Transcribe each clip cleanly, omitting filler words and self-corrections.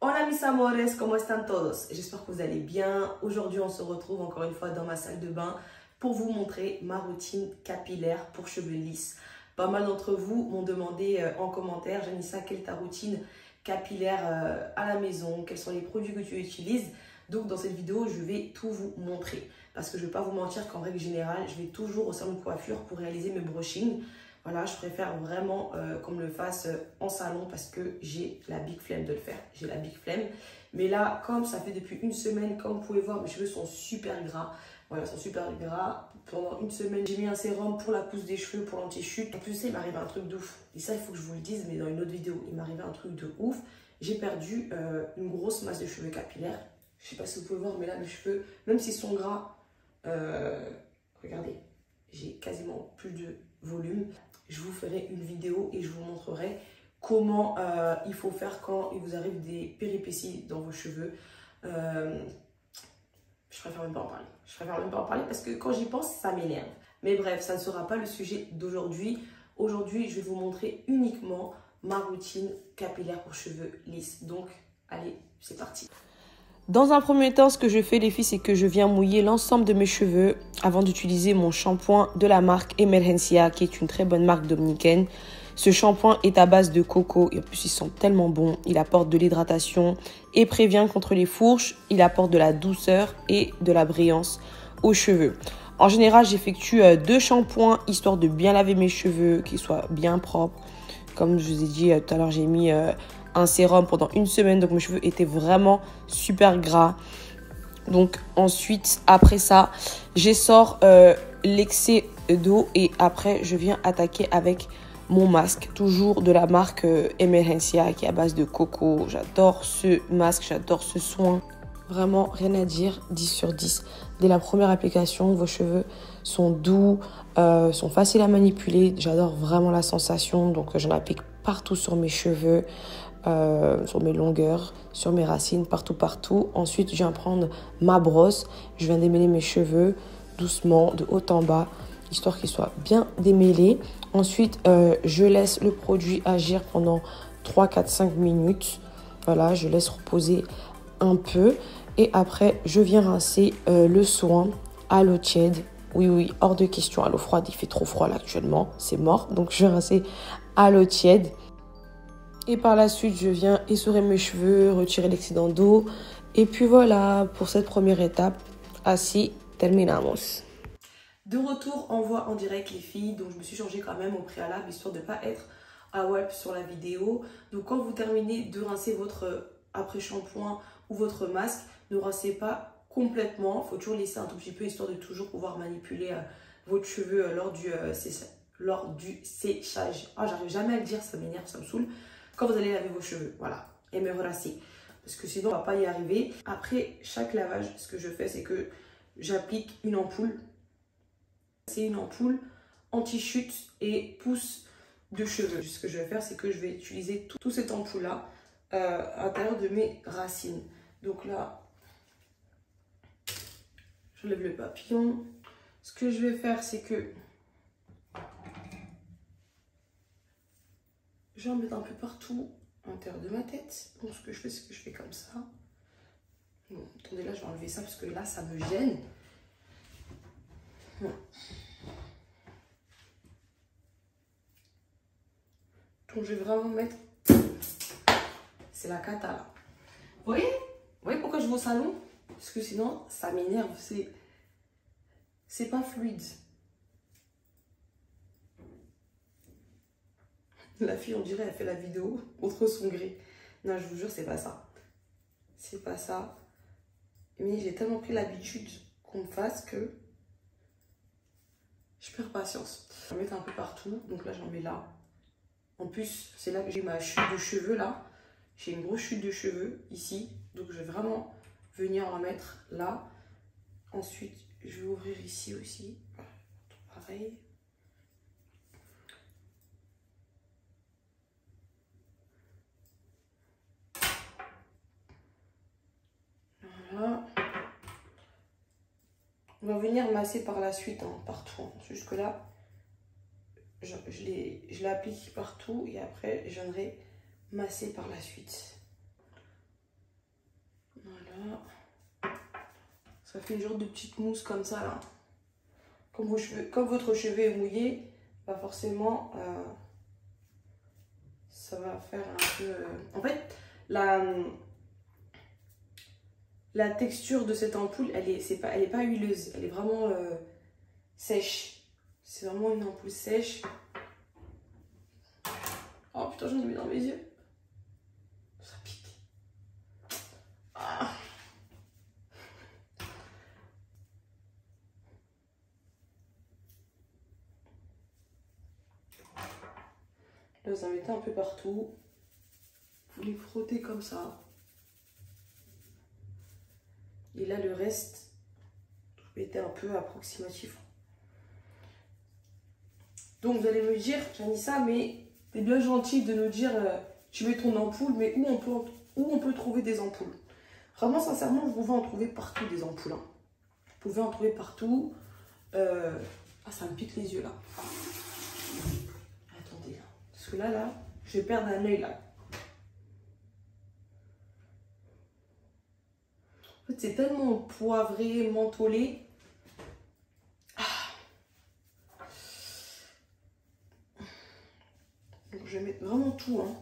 Hola mis amores, ¿cómo están todos? J'espère que vous allez bien. Aujourd'hui, on se retrouve encore une fois dans ma salle de bain pour vous montrer ma routine capillaire pour cheveux lisses. Pas mal d'entre vous m'ont demandé en commentaire, Janissa, quelle est ta routine capillaire à la maison? Quels sont les produits que tu utilises? Donc dans cette vidéo, je vais tout vous montrer. Parce que je ne vais pas vous mentir qu'en règle générale, je vais toujours au salon de coiffure pour réaliser mes brushings. Voilà, je préfère vraiment qu'on me le fasse en salon parce que j'ai la big flemme de le faire. J'ai la big flemme. Mais là, comme ça fait depuis une semaine, comme vous pouvez voir, mes cheveux sont super gras. Voilà, ils sont super gras. Pendant une semaine, j'ai mis un sérum pour la pousse des cheveux, pour l'anti-chute. En plus, il m'arrive un truc de ouf. Et ça, il faut que je vous le dise, mais dans une autre vidéo, il m'arrivait un truc de ouf. J'ai perdu une grosse masse de cheveux capillaires. Je ne sais pas si vous pouvez voir, mais là, mes cheveux, même s'ils sont gras, regardez, j'ai quasiment plus de volume. Je vous ferai une vidéo et je vous montrerai comment il faut faire quand il vous arrive des péripéties dans vos cheveux. Je préfère même pas en parler. Je préfère même pas en parler parce que quand j'y pense, ça m'énerve. Mais bref, ça ne sera pas le sujet d'aujourd'hui. Aujourd'hui, je vais vous montrer uniquement ma routine capillaire pour cheveux lisses. Donc, allez, c'est parti. Dans un premier temps, ce que je fais les filles, c'est que je viens mouiller l'ensemble de mes cheveux avant d'utiliser mon shampoing de la marque Emergencia, qui est une très bonne marque dominicaine. Ce shampoing est à base de coco et en plus ils sont tellement bons. Il apporte de l'hydratation et prévient contre les fourches. Il apporte de la douceur et de la brillance aux cheveux. En général, j'effectue 2 shampoings histoire de bien laver mes cheveux, qu'ils soient bien propres. Comme je vous ai dit tout à l'heure, j'ai mis un sérum pendant une semaine, donc mes cheveux étaient vraiment super gras. Donc ensuite, après ça, j'essore l'excès d'eau et après je viens attaquer avec mon masque, toujours de la marque Emergencia, qui est à base de coco. J'adore ce masque, j'adore ce soin. Vraiment rien à dire, 10 sur 10. Dès la première application, vos cheveux sont doux, sont faciles à manipuler. J'adore vraiment la sensation, donc j'en applique partout sur mes cheveux. Sur mes longueurs, sur mes racines, partout. Ensuite, je viens prendre ma brosse. Je viens démêler mes cheveux doucement, de haut en bas, histoire qu'ils soient bien démêlés. Ensuite, je laisse le produit agir pendant 3, 4, 5 minutes. Voilà, je laisse reposer un peu. Et après, je viens rincer le soin à l'eau tiède. Oui, hors de question à l'eau froide. Il fait trop froid là actuellement, c'est mort. Donc, je vais rincer à l'eau tiède. Et par la suite, je viens essorer mes cheveux, retirer l'excédent d'eau. Et puis voilà, pour cette première étape, así terminamos. De retour en voix en direct les filles, donc je me suis changée quand même au préalable, histoire de ne pas être à web sur la vidéo. Donc quand vous terminez de rincer votre après-shampoing ou votre masque, ne rincez pas complètement. Il faut toujours laisser un tout petit peu, histoire de toujours pouvoir manipuler votre cheveu lors du séchage. Ah, j'arrive jamais à le dire, ça m'énerve, ça me saoule. Quand vous allez laver vos cheveux, voilà, et me rincer. Parce que sinon, on ne va pas y arriver. Après chaque lavage, ce que je fais, c'est que j'applique une ampoule. C'est une ampoule anti-chute et pousse de cheveux. Ce que je vais faire, c'est que je vais utiliser tout cette ampoule-là à l'intérieur de mes racines. Donc là, j'enlève le papillon. Ce que je vais faire, c'est que je vais en mettre un peu partout à l'intérieur de ma tête. Donc ce que je fais, c'est que je fais comme ça. Bon, attendez, là, je vais enlever ça parce que là, ça me gêne. Bon. Donc je vais vraiment mettre... C'est la cata là. Vous voyez pourquoi je vais au salon? Parce que sinon, ça m'énerve. C'est pas fluide. La fille, on dirait, elle fait la vidéo contre son gré. Non, je vous jure, c'est pas ça. C'est pas ça. Mais j'ai tellement pris l'habitude qu'on me fasse que je perds patience. Je vais en mettre un peu partout. Donc là, j'en mets là. En plus, c'est là que j'ai ma chute de cheveux là. J'ai une grosse chute de cheveux ici. Donc je vais vraiment venir en mettre là. Ensuite, je vais ouvrir ici aussi. Pareil. Voilà. On va venir masser par la suite, hein, partout. Jusque là, je l'applique partout et après, je viendrai masser par la suite. Ça fait une genre de petite mousse comme ça là. Comme votre cheveu est mouillé, bah forcément ça va faire un peu... En fait, la texture de cette ampoule, elle est pas huileuse, elle est vraiment sèche. C'est vraiment une ampoule sèche. Oh putain, j'en ai mis dans mes yeux. Ça pique. Ah. Là, vous en mettez un peu partout. Vous les frottez comme ça. Et là, le reste, vous mettez un peu approximatif. Donc, vous allez me dire, Janissa, mais t'es bien gentil de nous dire, tu mets ton ampoule, mais où on peut trouver des ampoules? Vraiment, sincèrement, vous pouvez en trouver partout des ampoules. Hein. Vous pouvez en trouver partout. Ah, ça me pique les yeux, là. Attendez, là. Parce que là, je vais perdre un œil, là. En fait, c'est tellement poivré, mentholé. Ah. Donc, je vais mettre vraiment tout, hein.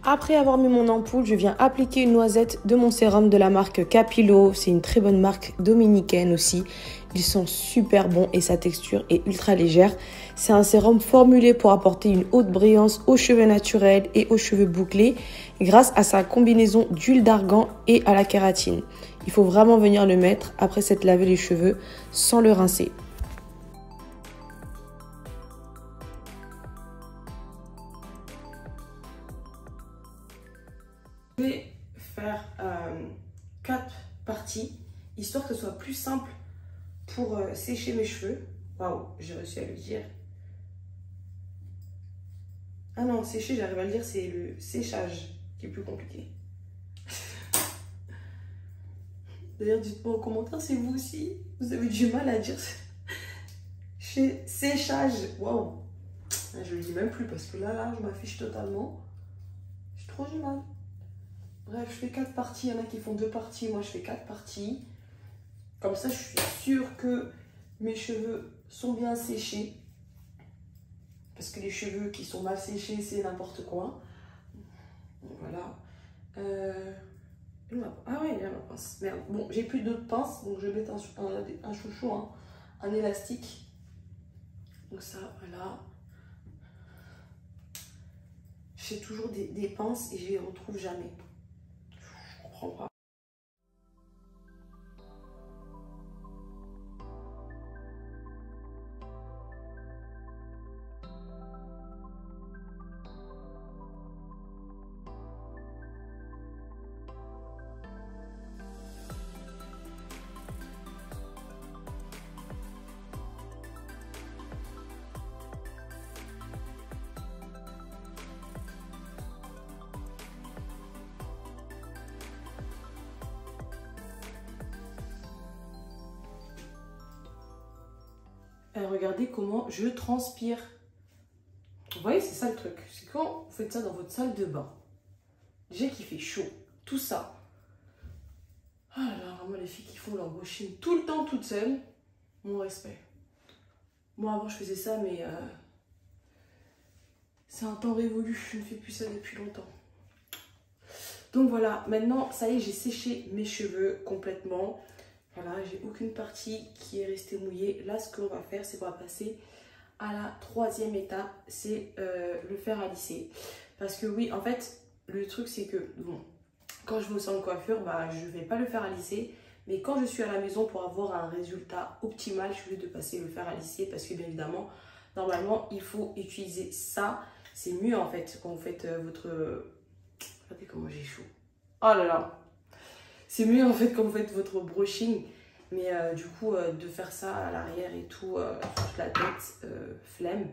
Après avoir mis mon ampoule, je viens appliquer une noisette de mon sérum de la marque Capillo. C'est une très bonne marque dominicaine aussi. Ils sont super bons et sa texture est ultra légère. C'est un sérum formulé pour apporter une haute brillance aux cheveux naturels et aux cheveux bouclés grâce à sa combinaison d'huile d'argan et à la kératine. Il faut vraiment venir le mettre après s'être lavé les cheveux sans le rincer. Je vais faire 4 parties, histoire que ce soit plus simple pour sécher mes cheveux. Waouh, j'ai réussi à le dire. Ah non, sécher, j'arrive à le dire, c'est le séchage qui est plus compliqué. D'ailleurs, dites-moi en commentaire si vous aussi, vous avez du mal à dire séchage. Waouh, je le dis même plus parce que là, je m'affiche totalement. J'ai trop du mal. Bref, je fais 4 parties. Il y en a qui font 2 parties. Moi, je fais 4 parties. Comme ça, je suis sûre que mes cheveux sont bien séchés. Parce que les cheveux qui sont mal séchés, c'est n'importe quoi. Voilà. Ah ouais, il y a ma pince. Merde. Bon, j'ai plus d'autres pinces. Donc, je vais mettre un chouchou, hein, un élastique. Donc ça, voilà. Je fais toujours des pinces et je les retrouve jamais. Je comprends pas. Regardez comment je transpire. Vous voyez, c'est ça le truc. C'est quand vous faites ça dans votre salle de bain. Déjà qu'il fait chaud. Tout ça. Ah là, vraiment les filles qui font leur brushing tout le temps toutes seules. Mon respect. Moi avant je faisais ça mais c'est un temps révolu. Je ne fais plus ça depuis longtemps. Donc voilà, maintenant ça y est, j'ai séché mes cheveux complètement. Voilà, j'ai aucune partie qui est restée mouillée. Là, ce qu'on va faire, c'est qu'on va passer à la 3e étape, c'est le fer à lisser. Parce que oui, en fait, le truc, c'est que, bon, quand je vais au salon de coiffure, bah, je ne vais pas le fer à lisser. Mais quand je suis à la maison pour avoir un résultat optimal, je suis obligée de passer le fer à lisser. Parce que, bien évidemment, normalement, il faut utiliser ça. C'est mieux, en fait, quand vous faites votre... Regardez comment j'ai chaud. Oh là là! C'est mieux en fait quand vous faites votre brushing, mais du coup de faire ça à l'arrière et tout, sur la tête, flemme,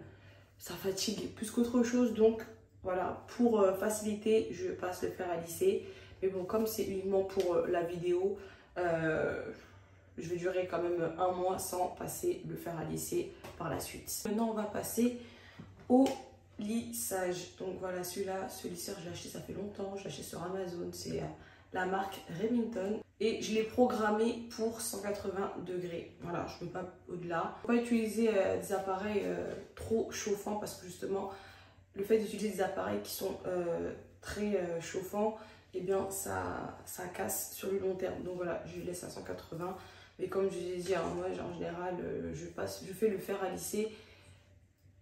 ça fatigue plus qu'autre chose. Donc voilà, pour faciliter, je passe le fer à lisser. Mais bon, comme c'est uniquement pour la vidéo, je vais durer quand même un mois sans passer le fer à lisser par la suite. Maintenant, on va passer au lissage. Donc voilà, celui-là, ce lisseur, je l'ai acheté, ça fait longtemps. Je l'ai acheté sur Amazon. C'est la marque Remington. Et je l'ai programmé pour 180 degrés. Voilà, je ne peux pas au-delà. Il ne faut pas utiliser des appareils trop chauffants parce que justement, le fait d'utiliser des appareils qui sont très chauffants, eh bien, ça casse sur le long terme. Donc voilà, je laisse à 180. Mais comme je l'ai dit, hein, moi, en général, je fais le fer à lisser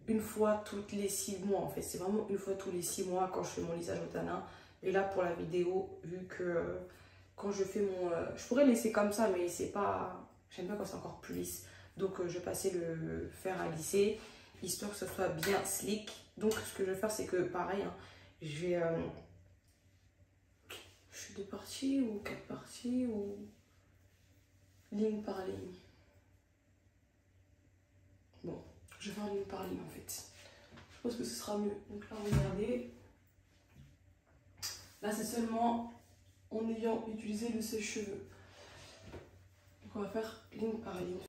une fois toutes les 6 mois. En fait, c'est vraiment une fois tous les 6 mois quand je fais mon lissage au tanin. Et là, pour la vidéo, vu que quand je fais mon... je pourrais laisser comme ça, mais c'est pas... J'aime bien quand c'est encore plus lisse. Donc, je vais passer le fer à lisser, histoire que ce soit bien slick. Donc, ce que je vais faire, c'est que, pareil, hein, je vais... je fais 2 parties ou 4 parties ou... ligne par ligne. Bon, je vais faire ligne par ligne, en fait. Je pense que ce sera mieux. Donc là, regardez. Là, c'est seulement en ayant utilisé le sèche-cheveux. Donc, on va faire ligne par ligne.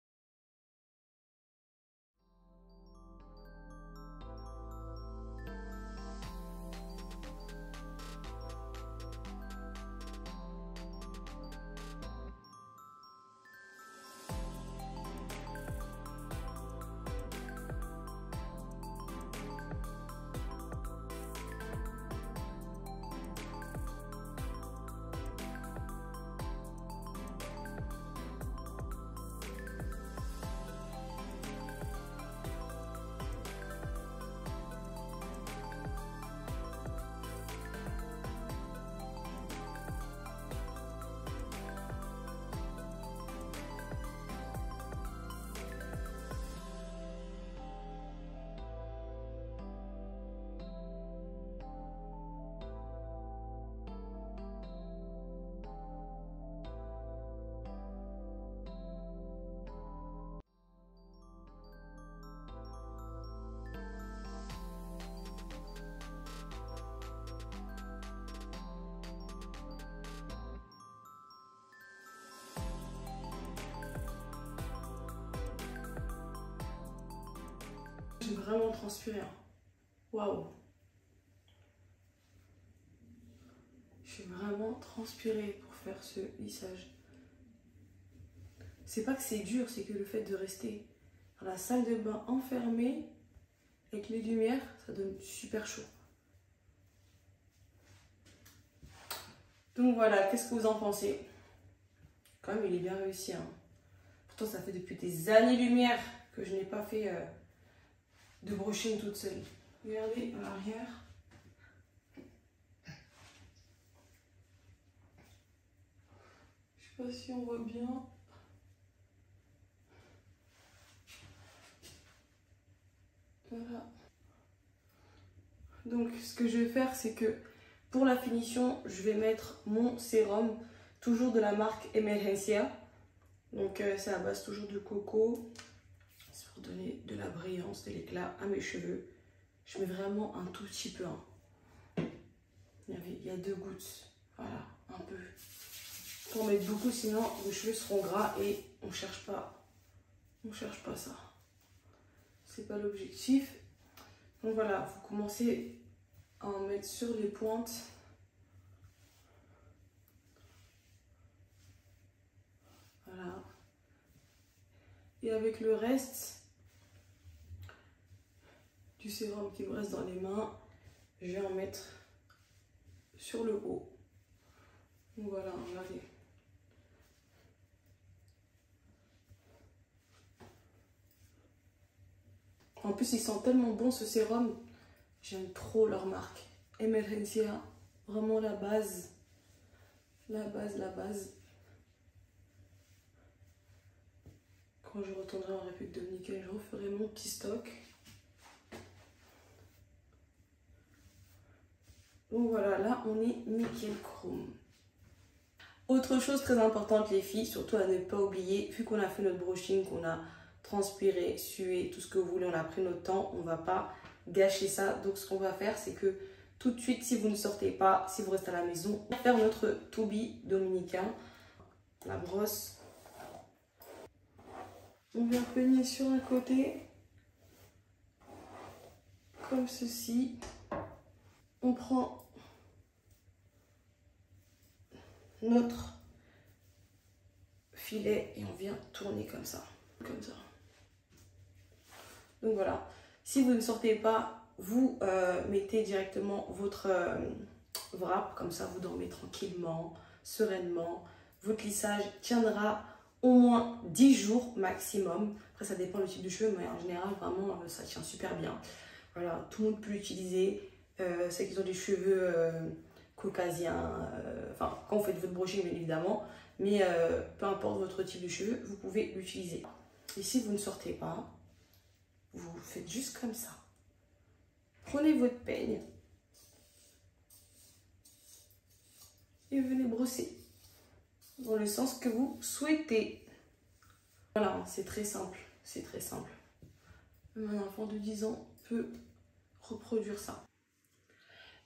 J'ai vraiment transpiré. Waouh! J'ai vraiment transpiré pour faire ce lissage. C'est pas que c'est dur, c'est que le fait de rester dans la salle de bain enfermée avec les lumières, ça donne super chaud. Donc voilà, qu'est-ce que vous en pensez? Quand même, il est bien réussi. Hein. Pourtant, ça fait depuis des années-lumière que je n'ai pas fait de brushing toute seule. Regardez à l'arrière. Je sais pas si on voit bien. Voilà. Donc, ce que je vais faire, c'est que pour la finition, je vais mettre mon sérum, toujours de la marque Emergencia. Donc, c'est à base toujours de coco. C'est pour donner de la brillance, de l'éclat à mes cheveux. Je mets vraiment un tout petit peu. Hein. Il y a 2 gouttes. Voilà, un peu. Faut en mettre beaucoup, sinon vos cheveux seront gras et on cherche pas ça. C'est pas l'objectif. Donc voilà, vous commencez à en mettre sur les pointes. Voilà. Et avec le reste du sérum qui me reste dans les mains, je vais en mettre sur le haut. Donc voilà, regardez. En plus, ils sentent tellement bon ce sérum. J'aime trop leur marque. Emergencia, vraiment la base. La base. Quand je retournerai en République dominicaine, je referai mon petit stock. Donc voilà, là on est nickel chrome. Autre chose très importante les filles, surtout à ne pas oublier, vu qu'on a fait notre brushing, qu'on a transpiré, sué, tout ce que vous voulez, on a pris notre temps, on ne va pas gâcher ça. Donc ce qu'on va faire, c'est que tout de suite si vous ne sortez pas, si vous restez à la maison. On va faire notre toubib dominicain. La brosse. On vient peigner sur un côté. Comme ceci. On prend notre filet et on vient tourner comme ça. Comme ça. Donc voilà. Si vous ne sortez pas, vous mettez directement votre wrap, comme ça vous dormez tranquillement, sereinement. Votre lissage tiendra au moins 10 jours maximum. Après ça dépend du type de cheveux, mais en général vraiment ça tient super bien. Voilà, tout le monde peut l'utiliser. Ceux qui ont des cheveux caucasiens, enfin quand vous faites votre brushing bien évidemment, mais peu importe votre type de cheveux, vous pouvez l'utiliser. Et si vous ne sortez pas, vous faites juste comme ça. Prenez votre peigne et venez brosser dans le sens que vous souhaitez. Voilà, c'est très simple, c'est très simple. Un enfant de 10 ans peut reproduire ça.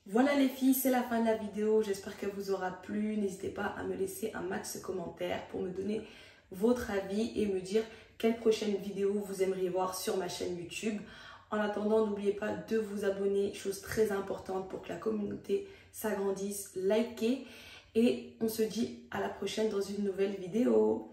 Voilà les filles, c'est la fin de la vidéo. J'espère qu'elle vous aura plu. N'hésitez pas à me laisser un max de commentaires pour me donner votre avis et me dire quelle prochaine vidéo vous aimeriez voir sur ma chaîne YouTube. En attendant, n'oubliez pas de vous abonner, chose très importante pour que la communauté s'agrandisse, likez et on se dit à la prochaine dans une nouvelle vidéo.